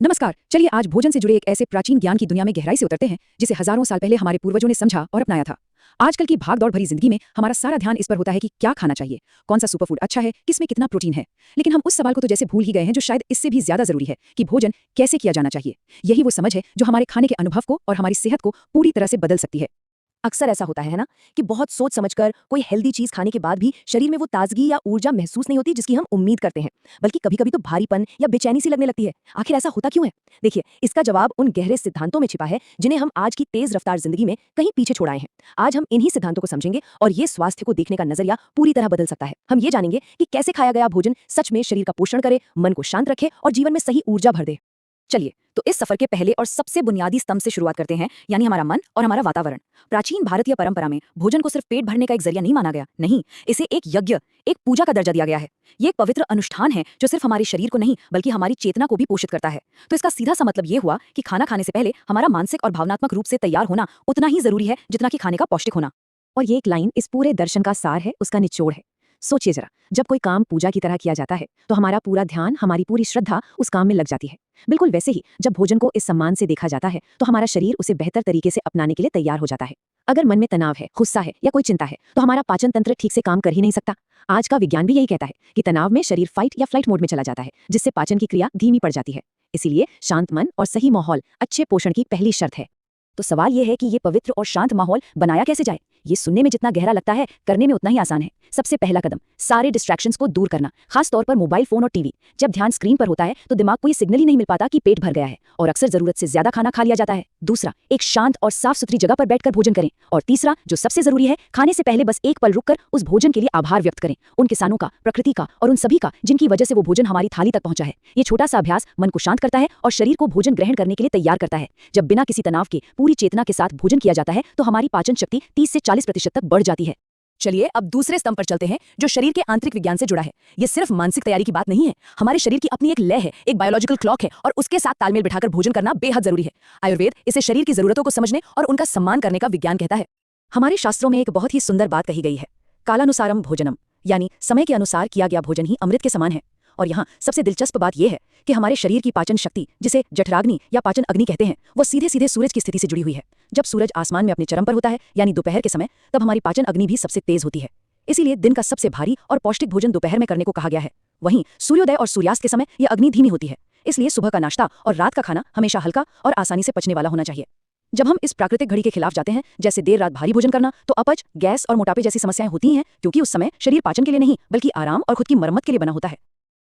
नमस्कार। चलिए आज भोजन से जुड़े एक ऐसे प्राचीन ज्ञान की दुनिया में गहराई से उतरते हैं जिसे हजारों साल पहले हमारे पूर्वजों ने समझा और अपनाया था। आजकल की भागदौड़ भरी जिंदगी में हमारा सारा ध्यान इस पर होता है कि क्या खाना चाहिए, कौन सा सुपरफूड अच्छा है, किसमें कितना प्रोटीन है। लेकिन हम उस सवाल को तो जैसे भूल ही गए हैं जो शायद इससे भी ज्यादा जरूरी है कि भोजन कैसे किया जाना चाहिए। यही वो समझ है जो हमारे खाने के अनुभव को और हमारी सेहत को पूरी तरह से बदल सकती है। अक्सर ऐसा होता है ना कि बहुत सोच समझकर कोई हेल्दी चीज खाने के बाद भी शरीर में वो ताजगी या ऊर्जा महसूस नहीं होती जिसकी हम उम्मीद करते हैं, बल्कि कभी-कभी तो भारीपन या बेचैनी सी लगने लगती है। आखिर ऐसा होता क्यों है? देखिए, इसका जवाब उन गहरे सिद्धांतों में छिपा है जिन्हें हम आज की तेज रफ्तार जिंदगी में कहीं पीछे छोड़ आए हैं। आज हम इन्हीं सिद्धांतों को समझेंगे और ये स्वास्थ्य को देखने का नजरिया पूरी तरह बदल सकता है। हम ये जानेंगे कि कैसे खाया गया भोजन सच में शरीर का पोषण करे, मन को शांत रखे और जीवन में सही ऊर्जा भर दे। चलिए तो इस सफर के पहले और सबसे बुनियादी स्तंभ से शुरुआत करते हैं, यानी हमारा मन और हमारा वातावरण। प्राचीन भारतीय परंपरा में भोजन को सिर्फ पेट भरने का एक जरिया नहीं माना गया, नहीं, इसे एक यज्ञ, एक पूजा का दर्जा दिया गया है। ये एक पवित्र अनुष्ठान है जो सिर्फ हमारे शरीर को नहीं बल्कि हमारी चेतना को भी पोषित करता है। तो इसका सीधा सा मतलब ये हुआ कि खाना खाने से पहले हमारा मानसिक और भावनात्मक रूप से तैयार होना उतना ही जरूरी है जितना कि खाने का पौष्टिक होना। और ये एक लाइन इस पूरे दर्शन का सार है, उसका निचोड़ है। सोचिए जरा, जब कोई काम पूजा की तरह किया जाता है तो हमारा पूरा ध्यान, हमारी पूरी श्रद्धा उस काम में लग जाती है। बिल्कुल वैसे ही जब भोजन को इस सम्मान से देखा जाता है तो हमारा शरीर उसे बेहतर तरीके से अपनाने के लिए तैयार हो जाता है। अगर मन में तनाव है, गुस्सा है या कोई चिंता है तो हमारा पाचन तंत्र ठीक से काम कर ही नहीं सकता। आज का विज्ञान भी यही कहता है कि तनाव में शरीर फाइट या फ्लाइट मोड में चला जाता है, जिससे पाचन की क्रिया धीमी पड़ जाती है। इसीलिए शांत मन और सही माहौल अच्छे पोषण की पहली शर्त है। तो सवाल यह है कि ये पवित्र और शांत माहौल बनाया कैसे जाए। ये सुनने में जितना गहरा लगता है, करने में उतना ही आसान है। सबसे पहला कदम, सारे डिस्ट्रैक्शंस को दूर करना, खास तौर पर मोबाइल फोन और टीवी। जब ध्यान स्क्रीन पर होता है तो दिमाग को ये सिग्नल ही नहीं मिल पाता कि पेट भर गया है और अक्सर जरूरत से ज्यादा खाना खा लिया जाता है। दूसरा, एक शांत और साफ सुथरी जगह पर बैठकर भोजन करें। और तीसरा, जो सबसे जरूरी है, खाने से पहले बस एक पल रुककर उस भोजन के लिए आभार व्यक्त करें, उन किसानों का, प्रकृति का और उन सभी का जिनकी वजह से वो भोजन हमारी थाली तक पहुंचा है। ये छोटा सा अभ्यास मन को शांत करता है और शरीर को भोजन ग्रहण करने के लिए तैयार करता है। जब बिना किसी तनाव के पूरी चेतना के साथ भोजन किया जाता है तो हमारी पाचन शक्ति 30 से 40% तक बढ़ जाती है। चलिए अब दूसरे स्तंभ पर चलते हैं जो शरीर के आंतरिक विज्ञान से जुड़ा है। ये सिर्फ मानसिक तैयारी की बात नहीं है, हमारे शरीर की अपनी एक लय है, एक बायोलॉजिकल क्लॉक है और उसके साथ तालमेल बिठाकर भोजन करना बेहद जरूरी है। आयुर्वेद इसे शरीर की जरूरतों को समझने और उनका सम्मान करने का विज्ञान कहता है। हमारे शास्त्रों में एक बहुत ही सुंदर बात कही गई है, कालानुसारम भोजनम, यानी समय के अनुसार किया गया भोजन ही अमृत के समान है। और यहाँ सबसे दिलचस्प बात यह है कि हमारे शरीर की पाचन शक्ति, जिसे जठराग्नि या पाचन अग्नि कहते हैं, वो सीधे सीधे सूरज की स्थिति से जुड़ी हुई है। जब सूरज आसमान में अपने चरम पर होता है, यानी दोपहर के समय, तब हमारी पाचन अग्नि भी सबसे तेज होती है। इसीलिए दिन का सबसे भारी और पौष्टिक भोजन दोपहर में करने को कहा गया है। वहीं सूर्योदय और सूर्यास्त के समय यह अग्नि धीमी होती है। इसलिए सुबह का नाश्ता और रात का खाना हमेशा हल्का और आसानी से पचने वाला होना चाहिए। जब हम इस प्राकृतिक घड़ी के खिलाफ जाते हैं, जैसे देर रात भारी भोजन करना, तो अपच, गैस और मोटापे जैसी समस्याएं होती हैं, क्योंकि उस समय शरीर पाचन के लिए नहीं बल्कि आराम और खुद की मरम्मत के लिए बना होता है।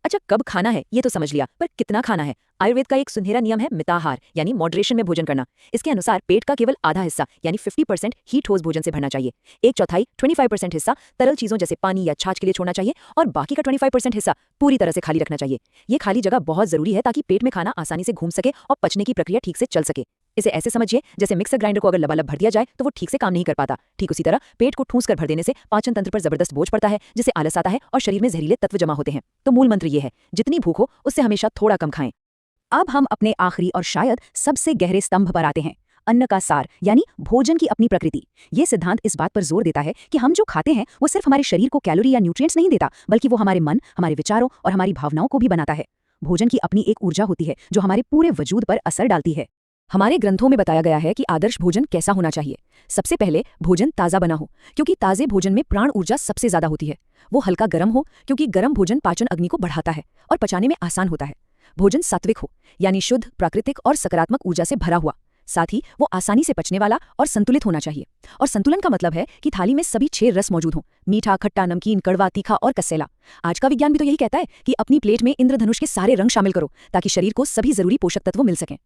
अच्छा, कब खाना है ये तो समझ लिया, पर कितना खाना है? आयुर्वेद का एक सुनहरा नियम है मिताहार, यानी मॉडरेशन में भोजन करना। इसके अनुसार पेट का केवल आधा हिस्सा यानी 50% ही ठोस भोजन से भरना चाहिए। एक चौथाई 25% हिस्सा तरल चीजों जैसे पानी या छाछ के लिए छोड़ना चाहिए और बाकी का 25% हिस्सा पूरी तरह से खाली रखना चाहिए। ये खाली जगह बहुत जरूरी है ताकि पेट में खाना आसानी से घूम सके और पचने की प्रक्रिया ठीक से चल सके। इसे ऐसे समझिए जैसे मिक्सर ग्राइंडर को अगर लबालब भर दिया जाए तो वो ठीक से काम नहीं कर पाता। ठीक उसी तरह पेट को ठूंस कर भर देने से पाचन तंत्र पर जबरदस्त बोझ पड़ता है, जिससे आलस आता है और शरीर में जहरीले तत्व जमा होते हैं। तो मूल मंत्र ये है, जितनी भूख हो उससे हमेशा थोड़ा कम खाएं। अब हम अपने आखिरी और शायद सबसे गहरे स्तंभ पर आते हैं, अन्न का सार, यानी भोजन की अपनी प्रकृति। ये सिद्धांत इस बात पर जोर देता है कि हम जो खाते हैं वो सिर्फ हमारे शरीर को कैलोरी या न्यूट्रिएंट्स नहीं देता, बल्कि वो हमारे मन, हमारे विचारों और हमारी भावनाओं को भी बनाता है। भोजन की अपनी एक ऊर्जा होती है जो हमारे पूरे वजूद पर असर डालती है। हमारे ग्रंथों में बताया गया है कि आदर्श भोजन कैसा होना चाहिए। सबसे पहले भोजन ताज़ा बना हो, क्योंकि ताज़े भोजन में प्राण ऊर्जा सबसे ज्यादा होती है। वो हल्का गर्म हो, क्योंकि गर्म भोजन पाचन अग्नि को बढ़ाता है और पचाने में आसान होता है। भोजन सात्विक हो, यानी शुद्ध, प्राकृतिक और सकारात्मक ऊर्जा से भरा हुआ। साथ ही वो आसानी से पचने वाला और संतुलित होना चाहिए। और संतुलन का मतलब है कि थाली में सभी 6 रस मौजूद हों, मीठा, खट्टा, नमकीन, कड़वा, तीखा और कसेला। आज का विज्ञान भी तो यही कहता है कि अपनी प्लेट में इंद्रधनुष के सारे रंग शामिल करो ताकि शरीर को सभी जरूरी पोषक तत्व मिल सकें।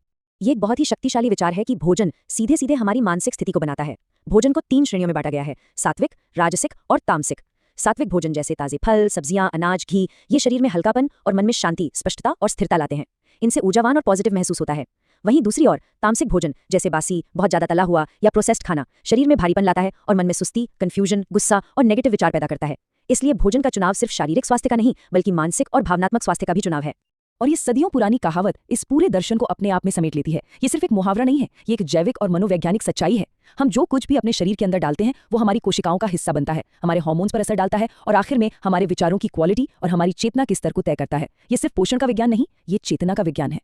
ये एक बहुत ही शक्तिशाली विचार है कि भोजन सीधे सीधे हमारी मानसिक स्थिति को बनाता है। भोजन को 3 श्रेणियों में बांटा गया है, सात्विक, राजसिक और तामसिक। सात्विक भोजन जैसे ताजे फल, सब्जियां, अनाज, घी, ये शरीर में हल्कापन और मन में शांति, स्पष्टता और स्थिरता लाते हैं। इनसे ऊर्जावान और पॉजिटिव महसूस होता है। वहीं दूसरी ओर तामसिक भोजन जैसे बासी, बहुत ज्यादा तला हुआ या प्रोसेस्ड खाना शरीर में भारीपन लाता है और मन में सुस्ती, कंफ्यूजन, गुस्सा और नेगेटिव विचार पैदा करता है। इसलिए भोजन का चुनाव सिर्फ शारीरिक स्वास्थ्य का नहीं बल्कि मानसिक और भावनात्मक स्वास्थ्य का भी चुनाव है। और ये सदियों पुरानी कहावत इस पूरे दर्शन को अपने आप में समेट लेती है। ये सिर्फ एक मुहावरा नहीं है, ये एक जैविक और मनोवैज्ञानिक सच्चाई है। हम जो कुछ भी अपने शरीर के अंदर डालते हैं वो हमारी कोशिकाओं का हिस्सा बनता है, हमारे हार्मोन्स पर असर डालता है और आखिर में हमारे विचारों की क्वालिटी और हमारी चेतना के स्तर को तय करता है। ये सिर्फ पोषण का विज्ञान नहीं, ये चेतना का विज्ञान है।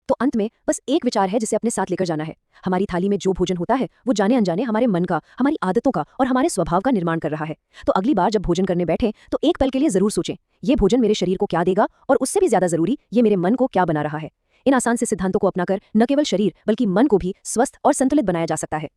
तो अंत में बस एक विचार है जिसे अपने साथ लेकर जाना है। हमारी थाली में जो भोजन होता है वो जाने अनजाने हमारे मन का, हमारी आदतों का और हमारे स्वभाव का निर्माण कर रहा है। तो अगली बार जब भोजन करने बैठे तो एक पल के लिए जरूर सोचें, ये भोजन मेरे शरीर को क्या देगा, और उससे भी ज्यादा जरूरी, ये मेरे मन को क्या बना रहा है। इन आसान से सिद्धांतों को अपनाकर न केवल शरीर बल्कि मन को भी स्वस्थ और संतुलित बनाया जा सकता है।